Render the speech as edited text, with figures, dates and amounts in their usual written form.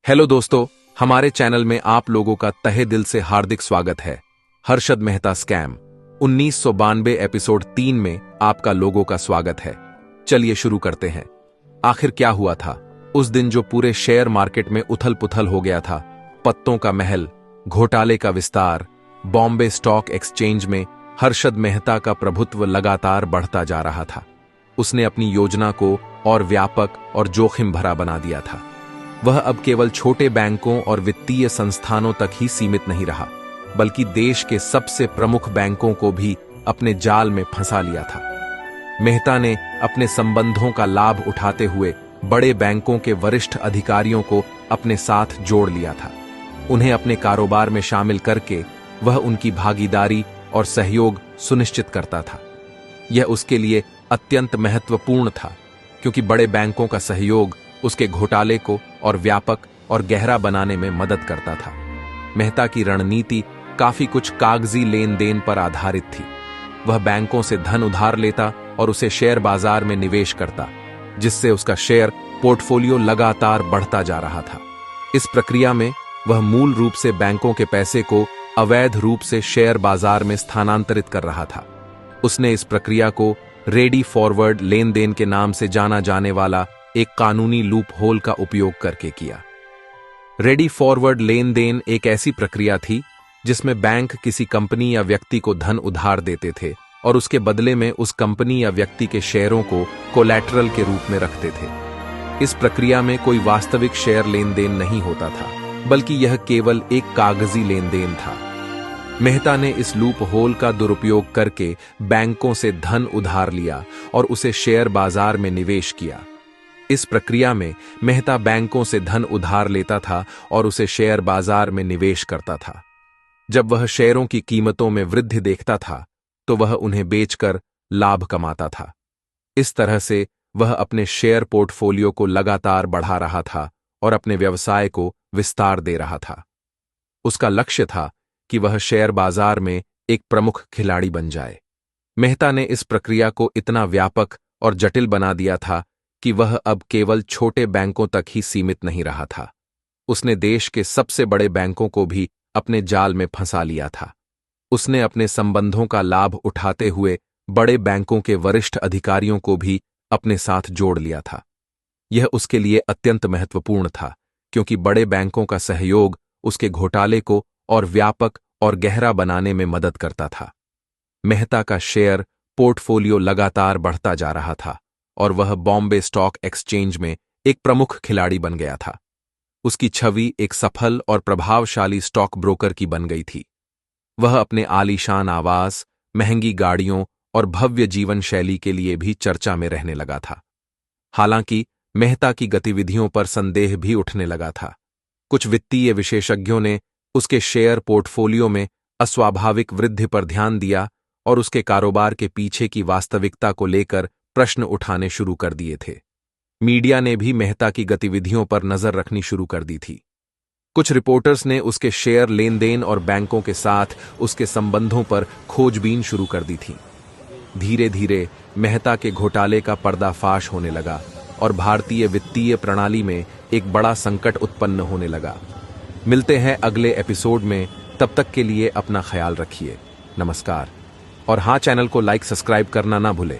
Hello दोस्तों, हमारे channel में आप लोगों का तहे दिल से हार्दिक स्वागत है। हर्षद मेहता स्कैम 1992 एपिसोड 3 में आपका लोगों का स्वागत है। चलिए शुरू करते हैं। आखिर क्या हुआ था उस दिन जो पूरे शेयर मार्केट में उथल पुथल हो गया था? पत्तों का महल, घोटाले का विस्तार, बॉम्बे स्टॉक एक्सचेंज में हर्षद मेहता का प्रभुत्व लगातार बढ़ता जा रहा था। उसने अपनी योजना को और व्यापक और जोखिम भरा बना दिया था। वह अब केवल छोटे बैंकों और वित्तीय संस्थानों तक ही सीमित नहीं रहा, बल्कि देश के सबसे प्रमुख बैंकों को भी अपने जाल में फंसा लिया था। मेहता ने अपने संबंधों का लाभ उठाते हुए बड़े बैंकों के वरिष्ठ अधिकारियों को अपने साथ जोड़ लिया था। उन्हें अपने कारोबार में शामिल करके वह उनकी भागीदारी और सहयोग सुनिश्चित करता था। यह उसके लिए अत्यंत महत्वपूर्ण था, क्योंकि बड़े बैंकों का सहयोग उसके घोटाले को और व्यापक और गहरा बनाने में मदद करता था। मेहता की रणनीति काफी कुछ कागजी लेन देन पर आधारित थी। वह बैंकों से धन उधार लेता और उसे शेयर बाजार में निवेश करता, जिससे उसका शेयर पोर्टफोलियो लगातार बढ़ता जा रहा था। इस प्रक्रिया में वह मूल रूप से बैंकों के पैसे को अवैध रूप से शेयर बाजार में स्थानांतरित कर रहा था। उसने इस प्रक्रिया को रेडी फॉरवर्ड लेन देन के नाम से जाना जाने वाला एक कानूनी लूप होल का उपयोग करके किया। रेडी फॉरवर्ड लेन देन एक ऐसी प्रक्रिया थी जिसमें बैंक किसी कंपनी या व्यक्ति को धन उधार देते थे और उसके बदले में उस कंपनी या व्यक्ति के शेयरों को कोलैटरल के रूप में रखते थे। इस प्रक्रिया में कोई वास्तविक शेयर लेन देन नहीं होता था, बल्कि यह केवल एक कागजी लेन देन था। मेहता ने इस लूप होल का दुरुपयोग करके बैंकों से धन उधार लिया और उसे शेयर बाजार में निवेश किया। इस प्रक्रिया में मेहता बैंकों से धन उधार लेता था और उसे शेयर बाजार में निवेश करता था। जब वह शेयरों की कीमतों में वृद्धि देखता था, तो वह उन्हें बेचकर लाभ कमाता था। इस तरह से वह अपने शेयर पोर्टफोलियो को लगातार बढ़ा रहा था और अपने व्यवसाय को विस्तार दे रहा था। उसका लक्ष्य था कि वह शेयर बाजार में एक प्रमुख खिलाड़ी बन जाए। मेहता ने इस प्रक्रिया को इतना व्यापक और जटिल बना दिया था कि वह अब केवल छोटे बैंकों तक ही सीमित नहीं रहा था। उसने देश के सबसे बड़े बैंकों को भी अपने जाल में फंसा लिया था। उसने अपने संबंधों का लाभ उठाते हुए बड़े बैंकों के वरिष्ठ अधिकारियों को भी अपने साथ जोड़ लिया था। यह उसके लिए अत्यंत महत्वपूर्ण था, क्योंकि बड़े बैंकों का सहयोग उसके घोटाले को और व्यापक और गहरा बनाने में मदद करता था। मेहता का शेयर पोर्टफोलियो लगातार बढ़ता जा रहा था और वह बॉम्बे स्टॉक एक्सचेंज में एक प्रमुख खिलाड़ी बन गया था। उसकी छवि एक सफल और प्रभावशाली स्टॉक ब्रोकर की बन गई थी। वह अपने आलीशान आवास, महंगी गाड़ियों और भव्य जीवन शैली के लिए भी चर्चा में रहने लगा था। हालांकि मेहता की गतिविधियों पर संदेह भी उठने लगा था। कुछ वित्तीय विशेषज्ञों ने उसके शेयर पोर्टफोलियो में अस्वाभाविक वृद्धि पर ध्यान दिया और उसके कारोबार के पीछे की वास्तविकता को लेकर प्रश्न उठाने शुरू कर दिए थे। मीडिया ने भी मेहता की गतिविधियों पर नजर रखनी शुरू कर दी थी। कुछ रिपोर्टर्स ने उसके शेयर लेन देन और बैंकों के साथ उसके संबंधों पर खोजबीन शुरू कर दी थी। धीरे धीरे मेहता के घोटाले का पर्दाफाश होने लगा और भारतीय वित्तीय प्रणाली में एक बड़ा संकट उत्पन्न होने लगा। मिलते हैं अगले एपिसोड में, तब तक के लिए अपना ख्याल रखिए। नमस्कार। और हाँ, चैनल को लाइक सब्सक्राइब करना ना भूलें।